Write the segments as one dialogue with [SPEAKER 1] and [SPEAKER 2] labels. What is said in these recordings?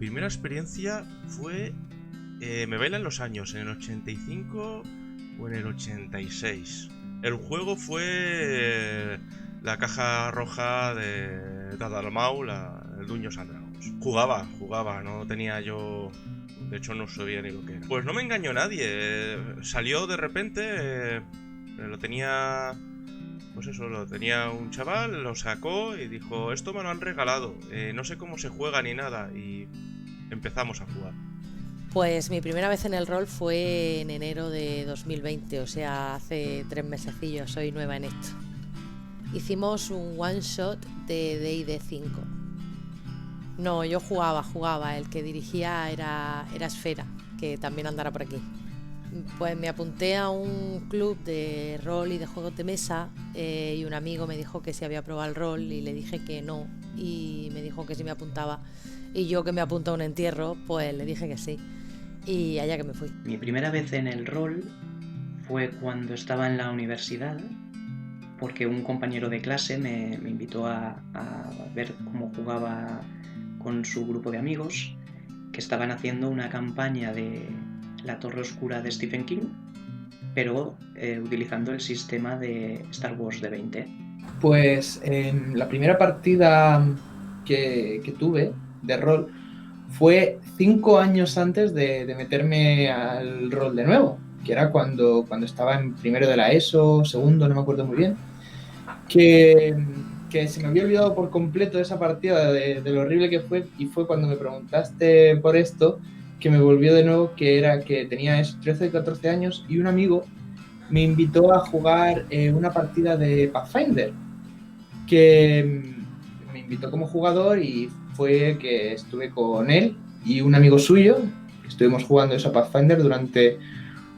[SPEAKER 1] primera experiencia fue... me bailan los años, en el 85 o en el 86. El juego fue la caja roja de Tadalmau, el Dungeons and Dragons. Jugaba, no tenía yo... De hecho no sabía ni lo que era. Pues no me engañó nadie, salió de repente, lo tenía... Pues eso, lo tenía un chaval, lo sacó y dijo, esto me lo han regalado, no sé cómo se juega ni nada, y empezamos a jugar.
[SPEAKER 2] Pues mi primera vez en el rol fue en enero de 2020, o sea, hace 3 mesecillos, soy nueva en esto. Hicimos un one shot de D&D 5. No, yo jugaba, el que dirigía era Esfera, que también andará por aquí. Pues me apunté a un club de rol y de juegos de mesa, y un amigo me dijo que si había probado el rol y le dije que no, y me dijo que si me apuntaba, y yo que me apunto a un entierro, pues le dije que sí, y allá que me fui.
[SPEAKER 3] Mi primera vez en el rol fue cuando estaba en la universidad, porque un compañero de clase me invitó a ver cómo jugaba con su grupo de amigos, que estaban haciendo una campaña de La Torre Oscura de Stephen King, pero utilizando el sistema de Star Wars de 20.
[SPEAKER 4] Pues la primera partida que tuve de rol fue 5 años antes de meterme al rol de nuevo, que era cuando estaba en primero de la ESO, segundo, no me acuerdo muy bien, que se me había olvidado por completo esa partida de lo horrible que fue, y fue cuando me preguntaste por esto que me volvió de nuevo, que era que tenía 13 o 14 años y un amigo me invitó a jugar una partida de Pathfinder, que me invitó como jugador, y fue que estuve con él y un amigo suyo, estuvimos jugando esa Pathfinder durante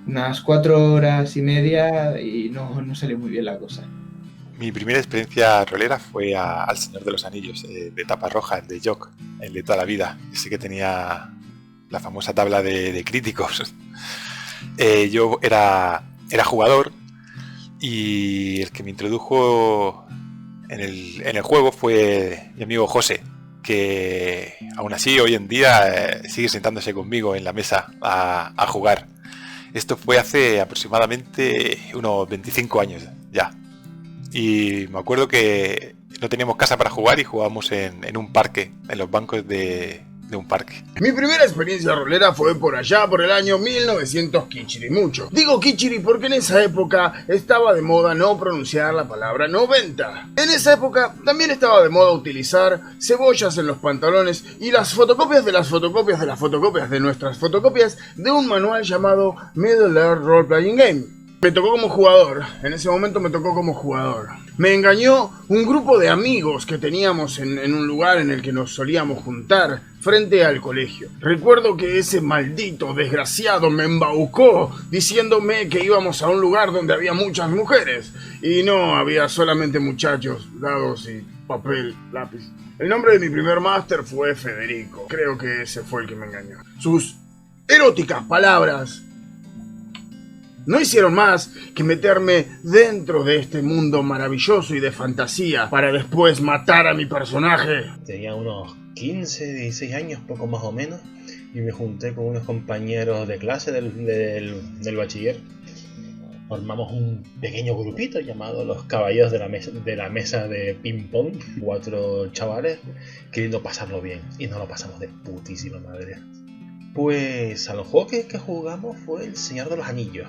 [SPEAKER 4] unas 4 horas y media y no salió muy bien la cosa.
[SPEAKER 5] Mi primera experiencia rolera fue al Señor de los Anillos, de tapa roja, el de Jock, el de toda la vida. Ese que tenía la famosa tabla de críticos. Yo era jugador, y el que me introdujo en el juego fue mi amigo José, que aún así hoy en día sigue sentándose conmigo en la mesa a jugar. Esto fue hace aproximadamente unos 25 años ya. Y me acuerdo que no teníamos casa para jugar y jugábamos en un parque, en los bancos de un parque.
[SPEAKER 6] Mi primera experiencia rolera fue por allá por el año 1900 Kichirimucho. Digo Kichiri porque en esa época estaba de moda no pronunciar la palabra 90. En esa época también estaba de moda utilizar cebollas en los pantalones y las fotocopias de las fotocopias de las fotocopias de nuestras fotocopias de un manual llamado Middle Earth Role Playing Game. Me tocó como jugador, en ese momento me tocó como jugador. Me engañó un grupo de amigos que teníamos en un lugar en el que nos solíamos juntar frente al colegio. Recuerdo que ese maldito desgraciado me embaucó diciéndome que íbamos a un lugar donde había muchas mujeres y no, había solamente muchachos, dados y papel, lápiz. El nombre de mi primer máster fue Federico, creo que ese fue el que me engañó. Sus eróticas palabras no hicieron más que meterme dentro de este mundo maravilloso y de fantasía para después matar a mi personaje.
[SPEAKER 7] Tenía unos 15, 16 años, poco más o menos, y me junté con unos compañeros de clase del bachiller. Formamos un pequeño grupito llamado los Caballeros de la mesa de ping pong. 4 chavales queriendo pasarlo bien, y nos lo pasamos de putísima madre. Pues a los juegos que jugamos fue El Señor de los Anillos.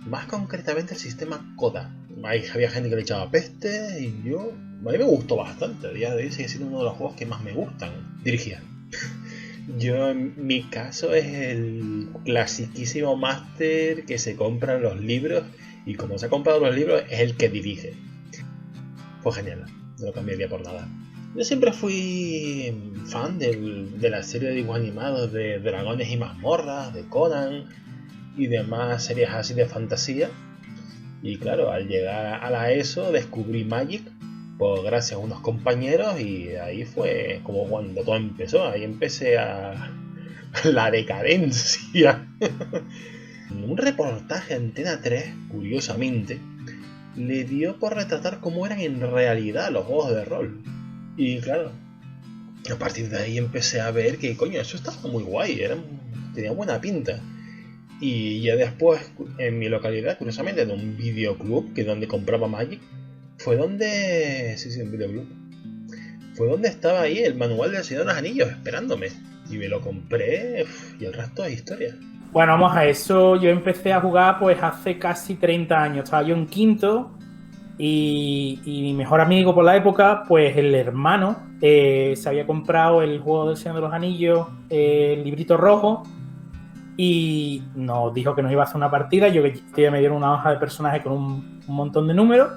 [SPEAKER 7] Más concretamente el sistema Coda. Había gente que le echaba peste y a mí me gustó bastante. A día de hoy sigue siendo uno de los juegos que más me gustan. Dirigía. Yo en mi caso es el clasiquísimo máster que se compran los libros, y como se ha comprado los libros es el que dirige. Fue genial, no lo cambiaría por nada. Yo siempre fui fan de la serie de dibujos animados de Dragones y Mazmorras, de Conan y demás series así de fantasía. Y claro, al llegar a la ESO descubrí Magic, pues gracias a unos compañeros, y ahí fue como cuando todo empezó. Ahí empecé a la decadencia. Un reportaje Antena 3, curiosamente, le dio por retratar cómo eran en realidad los juegos de rol. Y claro, A partir de ahí empecé a ver que, coño, eso estaba muy guay, tenía buena pinta. Y ya después, en mi localidad, curiosamente, en un videoclub, que es donde compraba Magic, fue donde... Sí, un videoclub. Fue donde estaba ahí el manual del Señor de los Anillos esperándome. Y me lo compré, y el resto es historia.
[SPEAKER 8] Bueno, vamos a eso. Yo empecé a jugar pues hace casi 30 años. Estaba yo en quinto y mi mejor amigo por la época, pues el hermano, se había comprado el juego del Señor de los Anillos, el librito rojo, y nos dijo que nos iba a hacer una partida. Yo que me dieron una hoja de personaje con un montón de números,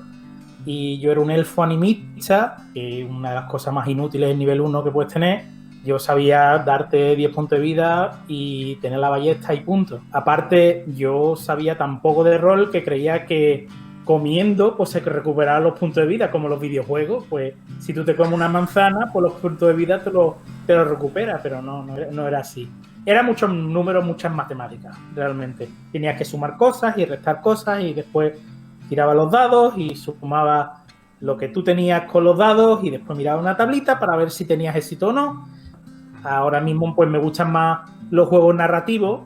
[SPEAKER 8] y yo era un elfo animista, que una de las cosas más inútiles en nivel 1 que puedes tener. Yo sabía darte 10 puntos de vida y tener la ballesta y punto. Aparte, yo sabía tan poco de rol que creía que comiendo pues se recuperaban los puntos de vida, como los videojuegos. Pues si tú te comes una manzana, pues los puntos de vida te lo recuperas, pero no era así. Era muchos números, muchas matemáticas, realmente. Tenías que sumar cosas y restar cosas, y después tiraba los dados y sumaba lo que tú tenías con los dados, y después miraba una tablita para ver si tenías éxito o no. Ahora mismo pues me gustan más los juegos narrativos,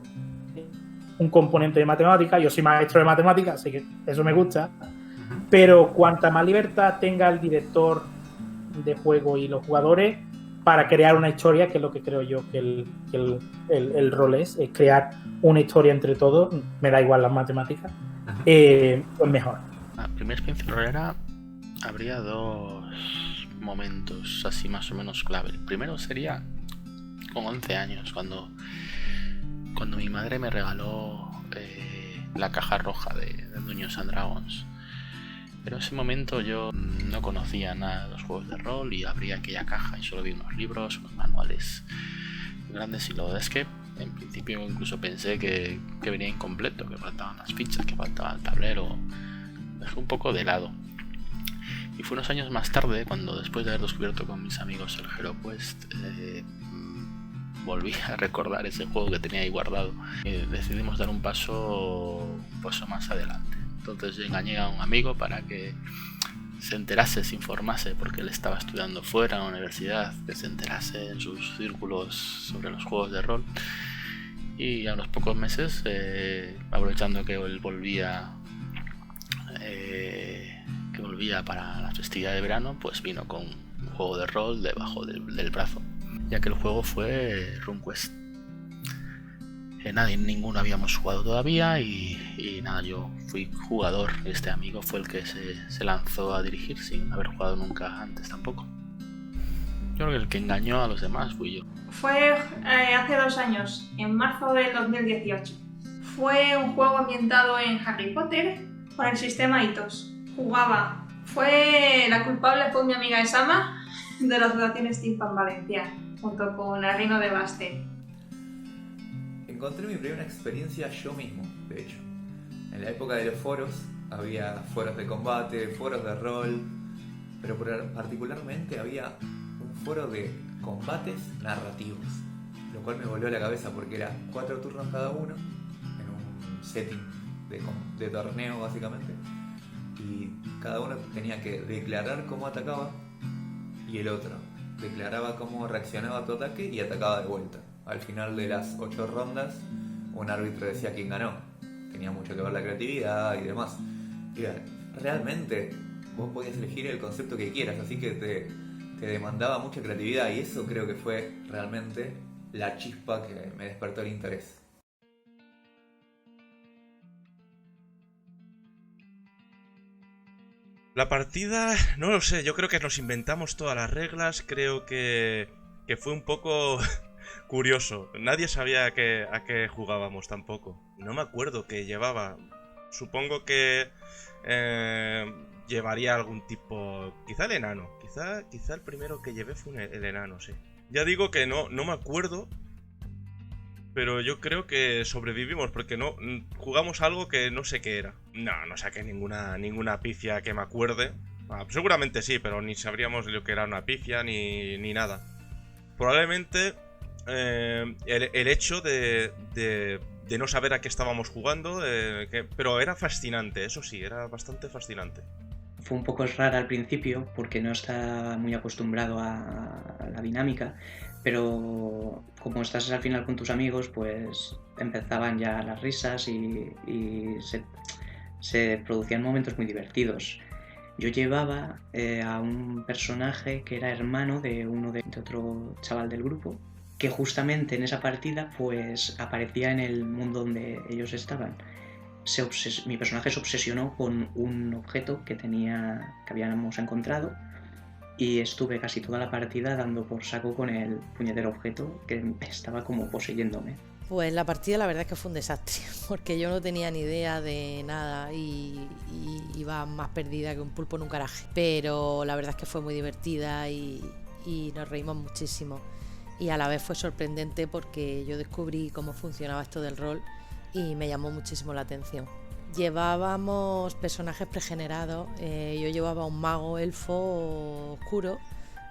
[SPEAKER 8] un componente de matemática. Yo soy maestro de matemáticas, así que eso me gusta. Pero cuanta más libertad tenga el director de juego y los jugadores para crear una historia, que es lo que creo yo que el rol es crear una historia entre todos, me da igual las matemáticas, pues mejor.
[SPEAKER 9] La primera experiencia rolera habría dos momentos así más o menos clave. El primero sería con 11 años, cuando mi madre me regaló la caja roja de Dungeons and Dragons. Pero en ese momento yo no conocía nada de los juegos de rol, y abrí aquella caja y solo vi unos libros, unos manuales grandes, y la verdad es que en principio incluso pensé que venía incompleto, que faltaban las fichas, que faltaba el tablero. Dejé un poco de lado. Y fue unos años más tarde, cuando después de haber descubierto con mis amigos el HeroQuest, volví a recordar ese juego que tenía ahí guardado. Decidimos dar un paso más adelante. Entonces engañé a un amigo para que se enterase, se informase, porque él estaba estudiando fuera en la universidad, que se enterase en sus círculos sobre los juegos de rol. Y a unos pocos meses, aprovechando que él volvía para la festividad de verano, pues vino con un juego de rol debajo del brazo, ya que el juego fue RuneQuest. Ninguno habíamos jugado todavía, y nada, yo fui jugador, este amigo fue el que se lanzó a dirigir sin haber jugado nunca antes tampoco. Yo creo que el que engañó a los demás fui yo.
[SPEAKER 10] Fue hace 2 años, en marzo del 2018. Fue un juego ambientado en Harry Potter con el sistema Hitos. Jugaba. La culpable fue mi amiga Esama, de la Asociación Steampunk Valencia, junto con el Reino de Baste.
[SPEAKER 11] Encontré mi primera experiencia yo mismo, de hecho. En la época de los foros, había foros de combate, foros de rol, pero particularmente había un foro de combates narrativos, lo cual me volvió la cabeza porque era 4 turnos cada uno, en un setting de torneo básicamente, y cada uno tenía que declarar cómo atacaba, y el otro declaraba cómo reaccionaba a tu ataque y atacaba de vuelta. Al final de las 8 rondas, un árbitro decía quién ganó. Tenía mucho que ver la creatividad y demás. Y realmente vos podías elegir el concepto que quieras, así que te demandaba mucha creatividad, y eso creo que fue realmente la chispa que me despertó el interés.
[SPEAKER 1] La partida, no lo sé, yo creo que nos inventamos todas las reglas, creo que fue un poco curioso. Nadie sabía a qué jugábamos tampoco. No me acuerdo qué llevaba. Supongo que llevaría algún tipo... Quizá el enano. Quizá el primero que llevé fue el enano, sí. Ya digo que no me acuerdo, pero yo creo que sobrevivimos porque no jugamos algo que no sé qué era. No saqué ninguna pifia que me acuerde. Seguramente sí, pero ni sabríamos lo que era una pifia ni nada. Probablemente el hecho de no saber a qué estábamos jugando, pero era fascinante, eso sí, era bastante fascinante.
[SPEAKER 3] Fue un poco rara al principio porque no estaba muy acostumbrado a la dinámica, pero como estás al final con tus amigos, pues empezaban ya las risas y se producían momentos muy divertidos. Yo llevaba a un personaje que era hermano de otro chaval del grupo, que justamente en esa partida pues aparecía en el mundo donde ellos estaban. Mi personaje se obsesionó con un objeto que habíamos encontrado y estuve casi toda la partida dando por saco con el puñetero objeto que estaba como poseyéndome.
[SPEAKER 2] Pues la partida la verdad es que fue un desastre, porque yo no tenía ni idea de nada y iba más perdida que un pulpo en un garaje. Pero la verdad es que fue muy divertida y nos reímos muchísimo. Y a la vez fue sorprendente porque yo descubrí cómo funcionaba esto del rol y me llamó muchísimo la atención. Llevábamos personajes pregenerados, yo llevaba un mago elfo oscuro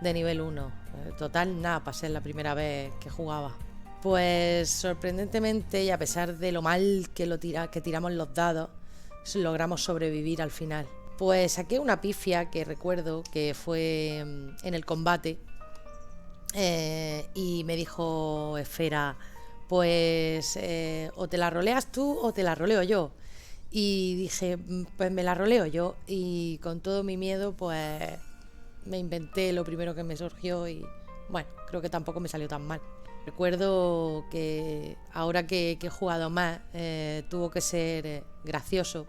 [SPEAKER 2] de nivel 1. Total, nada, pasé la primera vez que jugaba. Pues sorprendentemente, y a pesar de lo mal que tiramos los dados, logramos sobrevivir al final. Pues saqué una pifia que recuerdo que fue en el combate y me dijo Esfera, pues o te la roleas tú o te la roleo yo. Y dije, pues me la roleo yo, y con todo mi miedo pues me inventé lo primero que me surgió y bueno, creo que tampoco me salió tan mal. Recuerdo que ahora que he jugado más tuvo que ser gracioso,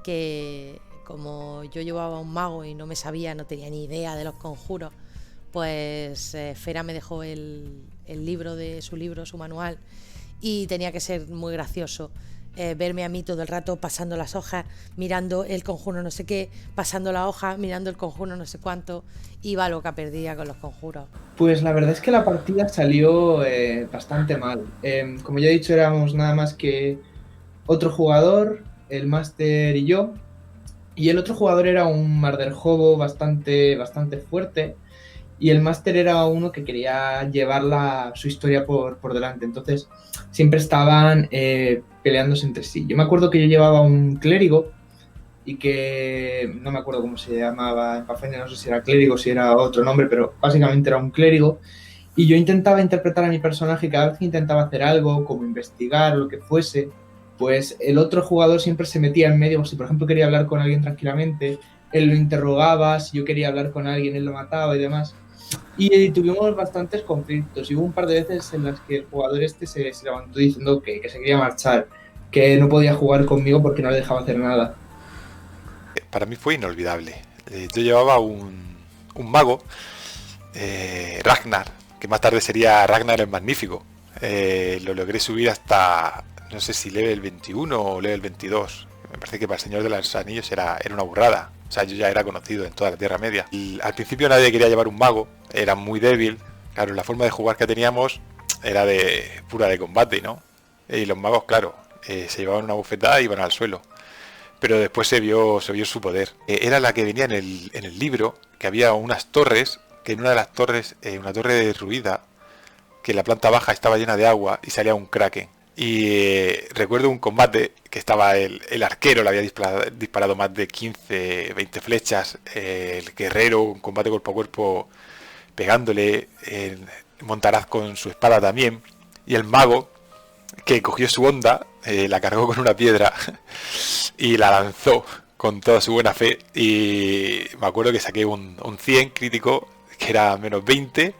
[SPEAKER 2] que como yo llevaba un mago y no tenía ni idea de los conjuros, pues Fera me dejó el libro su manual, y tenía que ser muy gracioso. Verme a mí todo el rato pasando las hojas, mirando el conjuro no sé qué, pasando la hoja, mirando el conjuro no sé cuánto, iba loca perdida con los conjuros.
[SPEAKER 4] Pues la verdad es que la partida salió bastante mal. Como ya he dicho, éramos nada más que otro jugador, el máster y yo, y el otro jugador era un marderjobo bastante fuerte, y el máster era uno que quería llevar su historia por delante. Entonces siempre estaban peleándose entre sí. Yo me acuerdo que yo llevaba un clérigo y que no me acuerdo cómo se llamaba en Pathfinder, no sé si era clérigo, si era otro nombre, pero básicamente era un clérigo. Y yo intentaba interpretar a mi personaje, y cada vez que intentaba hacer algo, como investigar o lo que fuese, pues el otro jugador siempre se metía en medio. Si por ejemplo quería hablar con alguien tranquilamente, él lo interrogaba, si yo quería hablar con alguien, él lo mataba y demás. Y tuvimos bastantes conflictos, y hubo un par de veces en las que el jugador se levantó diciendo que se quería marchar, que no podía jugar conmigo porque no le dejaba hacer nada.
[SPEAKER 5] Para mí fue inolvidable. Yo llevaba un mago, Ragnar, que más tarde sería Ragnar el Magnífico. Lo logré subir hasta, no sé si level 21 o level 22. Me parece que para el Señor de los Anillos era una burrada. O sea, yo ya era conocido en toda la Tierra Media. Y al principio nadie quería llevar un mago, era muy débil. Claro, la forma de jugar que teníamos era pura de combate, ¿no? Y los magos, claro, se llevaban una bofetada y iban al suelo. Pero después se vio su poder. Era la que venía en el libro, que había unas torres, que en una de las torres, una torre derruida, que la planta baja estaba llena de agua y salía un kraken. Y recuerdo un combate que estaba el arquero, le había disparado más de 15, 20 flechas, el guerrero, un combate cuerpo a cuerpo pegándole, Montaraz con su espada también, y el mago que cogió su onda, la cargó con una piedra y la lanzó con toda su buena fe, y me acuerdo que saqué un 100 crítico, que era menos 20,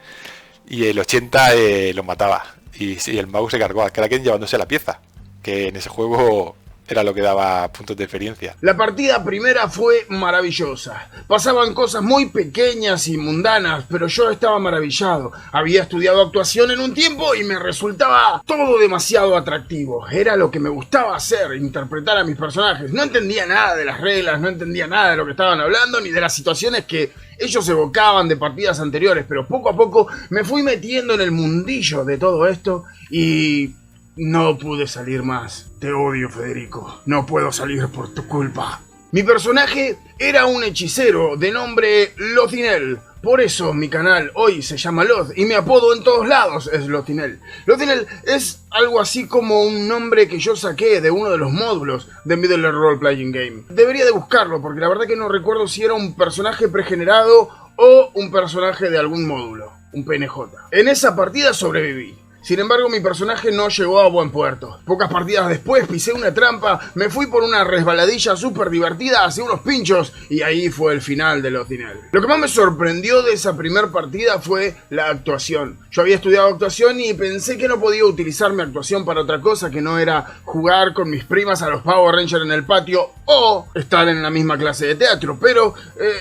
[SPEAKER 5] y el 80 lo mataba. Y el mago se cargó al Kraken llevándose la pieza, que en ese juego era lo que daba puntos de experiencia.
[SPEAKER 6] La partida primera fue maravillosa. Pasaban cosas muy pequeñas y mundanas, pero yo estaba maravillado. Había estudiado actuación en un tiempo y me resultaba todo demasiado atractivo. Era lo que me gustaba hacer, interpretar a mis personajes. No entendía nada de las reglas, no entendía nada de lo que estaban hablando, ni de las situaciones que ellos evocaban de partidas anteriores, pero poco a poco me fui metiendo en el mundillo de todo esto y no pude salir más. Te odio, Federico. No puedo salir por tu culpa. Mi personaje era un hechicero de nombre Lothinel. Por eso mi canal hoy se llama Loth y mi apodo en todos lados es Lothinel. Lothinel es algo así como un nombre que yo saqué de uno de los módulos de Middle Role Playing Game. Debería de buscarlo porque la verdad que no recuerdo si era un personaje pregenerado o un personaje de algún módulo, un PNJ. En esa partida sobreviví. Sin embargo, mi personaje no llegó a buen puerto. Pocas partidas después pisé una trampa, me fui por una resbaladilla súper divertida hacia unos pinchos y ahí fue el final de Lothinel. Lo que más me sorprendió de esa primera partida fue la actuación. Yo había estudiado actuación y pensé que no podía utilizar mi actuación para otra cosa que no era jugar con mis primas a los Power Rangers en el patio o estar en la misma clase de teatro, pero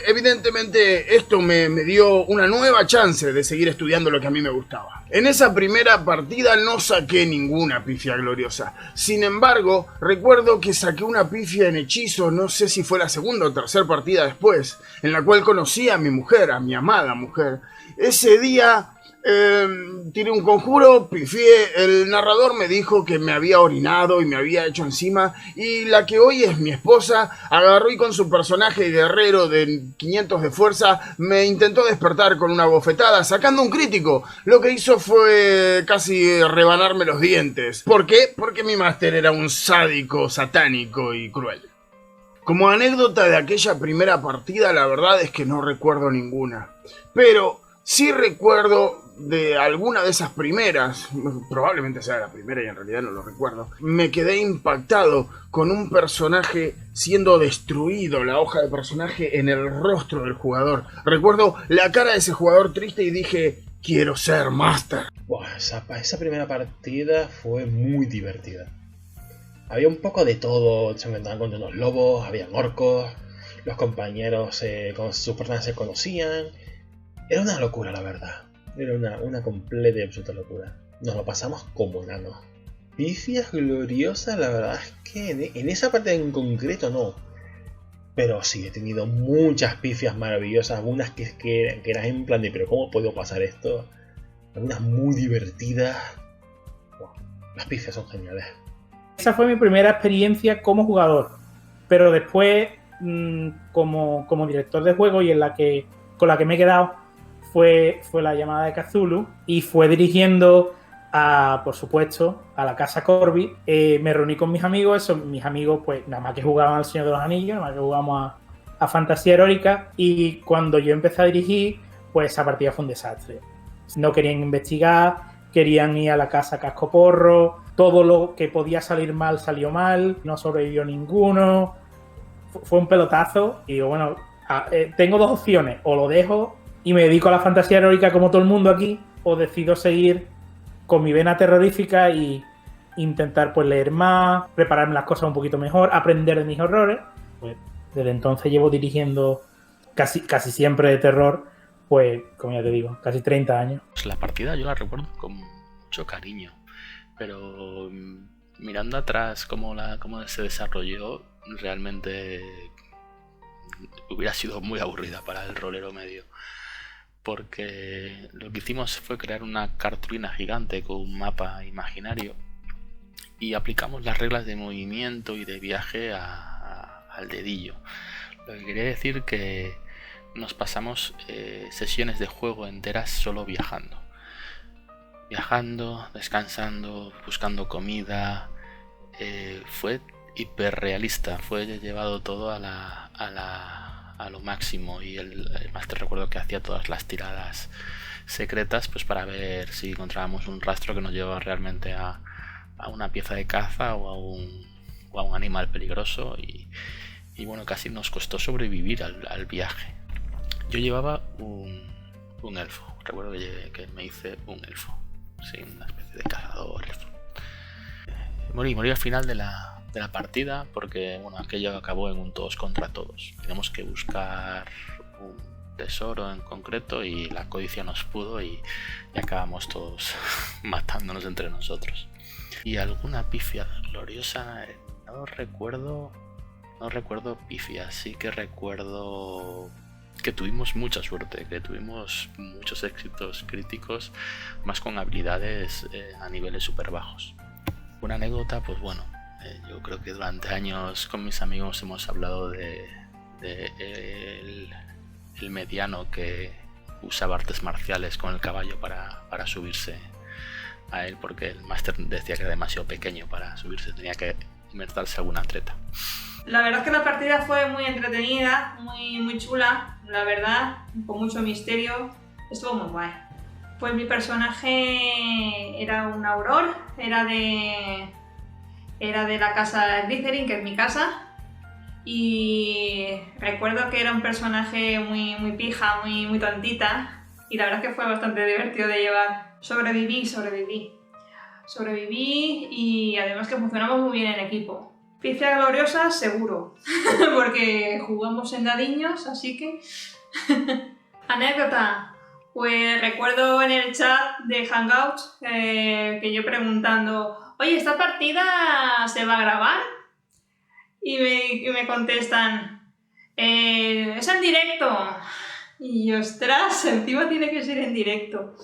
[SPEAKER 6] evidentemente esto me dio una nueva chance de seguir estudiando lo que a mí me gustaba. En esa primera partida no saqué ninguna pifia gloriosa. Sin embargo, recuerdo que saqué una pifia en hechizo, no sé si fue la segunda o tercera partida después, en la cual conocí a mi mujer, a mi amada mujer. Ese día tiré un conjuro, pifié, el narrador me dijo que me había orinado y me había hecho encima, y la que hoy es mi esposa agarró y con su personaje guerrero de 500 de fuerza me intentó despertar con una bofetada sacando un crítico. Lo que hizo fue casi rebanarme los dientes. ¿Por qué? Porque mi máster era un sádico, satánico y cruel. Como anécdota de aquella primera partida, la verdad es que no recuerdo ninguna, pero sí recuerdo de alguna de esas primeras, probablemente sea la primera y en realidad no lo recuerdo, me quedé impactado con un personaje siendo destruido, la hoja de personaje en el rostro del jugador. Recuerdo la cara de ese jugador triste y dije, quiero ser Master.
[SPEAKER 7] Buah, esa primera partida fue muy divertida. Había un poco de todo, se enfrentaban contra unos lobos, habían orcos, los compañeros con sus personajes se conocían. Era una locura, la verdad. Era una completa y absoluta locura. Nos lo pasamos como enanos. Pifias gloriosas, la verdad es que en esa parte en concreto no. Pero sí, he tenido muchas pifias maravillosas. Algunas que eran en plan de, pero ¿cómo he podido pasar esto? Algunas muy divertidas. Wow, las pifias son geniales.
[SPEAKER 8] Esa fue mi primera experiencia como jugador. Pero después, como director de juego y con la que me he quedado, fue la llamada de Cthulhu y fue dirigiendo por supuesto, a la casa Corby. Me reuní con mis amigos, mis amigos pues nada más que jugaban al Señor de los Anillos, nada más que jugábamos a fantasía heroica, y cuando yo empecé a dirigir, pues esa partida fue un desastre. No querían investigar, querían ir a la casa cascoporro, todo lo que podía salir mal salió mal, no sobrevivió ninguno, fue un pelotazo. Y digo, bueno, tengo dos opciones, o lo dejo y me dedico a la fantasía heroica como todo el mundo aquí, o decido seguir con mi vena terrorífica y intentar pues leer más, prepararme las cosas un poquito mejor, aprender de mis errores. Pues desde entonces llevo dirigiendo casi siempre de terror, pues como ya te digo, casi 30 años.
[SPEAKER 9] Pues la partida yo la recuerdo con mucho cariño, pero mirando atrás cómo se desarrolló, realmente hubiera sido muy aburrida para el rolero medio. Porque lo que hicimos fue crear una cartulina gigante con un mapa imaginario y aplicamos las reglas de movimiento y de viaje al dedillo. Lo que quería decir que nos pasamos sesiones de juego enteras solo viajando, descansando, buscando comida. Fue hiperrealista, fue llevado todo a lo máximo, y el máster recuerdo que hacía todas las tiradas secretas pues para ver si encontrábamos un rastro que nos llevaba realmente a una pieza de caza o a un animal peligroso, y bueno, casi nos costó sobrevivir al viaje. Yo llevaba un elfo, recuerdo que me hice un elfo, sí, una especie de cazador elfo. Morí al final de la partida porque bueno, aquello acabó en un todos contra todos. Tenemos que buscar un tesoro en concreto y la codicia nos pudo y acabamos todos matándonos entre nosotros. Y alguna pifia gloriosa, no recuerdo pifia, sí que recuerdo que tuvimos mucha suerte, que tuvimos muchos éxitos críticos, más con habilidades a niveles súper bajos. Una anécdota, pues bueno, Yo creo que durante años con mis amigos hemos hablado de el mediano que usaba artes marciales con el caballo para subirse a él, porque el máster decía que era demasiado pequeño para subirse, tenía que inventarse alguna treta.
[SPEAKER 10] La verdad es que la partida fue muy entretenida, muy chula, la verdad, con mucho misterio, estuvo muy guay. Pues mi personaje era un Auror, era de la casa Slytherin, que es mi casa, y recuerdo que era un personaje muy pija, muy tontita, y la verdad es que fue bastante divertido de llevar. Sobreviví y además que funcionamos muy bien en equipo. Pifia gloriosa, seguro, porque jugamos en dadiños, así que... Anécdota, pues recuerdo en el chat de Hangouts que yo preguntando, oye, ¿esta partida se va a grabar? Y me contestan, es en directo. Y yo, ostras, encima tiene que ser en directo.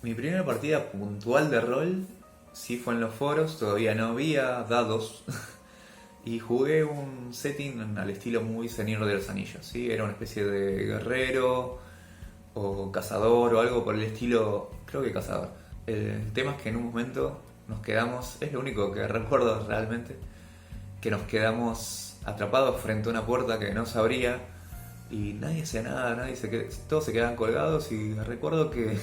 [SPEAKER 11] Mi primera partida puntual de rol sí fue en los foros, todavía no había dados. Y jugué un setting al estilo muy Señor de los Anillos, ¿sí? Era una especie de guerrero o cazador o algo por el estilo, creo que cazador. El tema es que en un momento nos quedamos, es lo único que recuerdo realmente, que nos quedamos atrapados frente a una puerta que no se abría y nadie hacía nada, todos se quedaban colgados y recuerdo que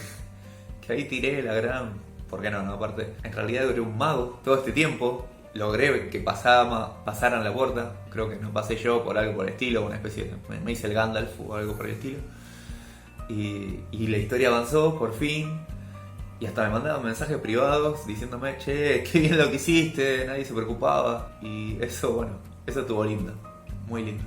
[SPEAKER 11] ahí tiré la gran... ¿Por qué no? Aparte, en realidad era un mago todo este tiempo. Logré que pasaran la puerta. Creo que no pasé yo por algo por el estilo, una especie de... Me hice el Gandalf o algo por el estilo. Y la historia avanzó, por fin. Y hasta me mandaban mensajes privados diciéndome, che, qué bien lo que hiciste, nadie se preocupaba. Y eso, bueno, eso estuvo lindo. Muy lindo.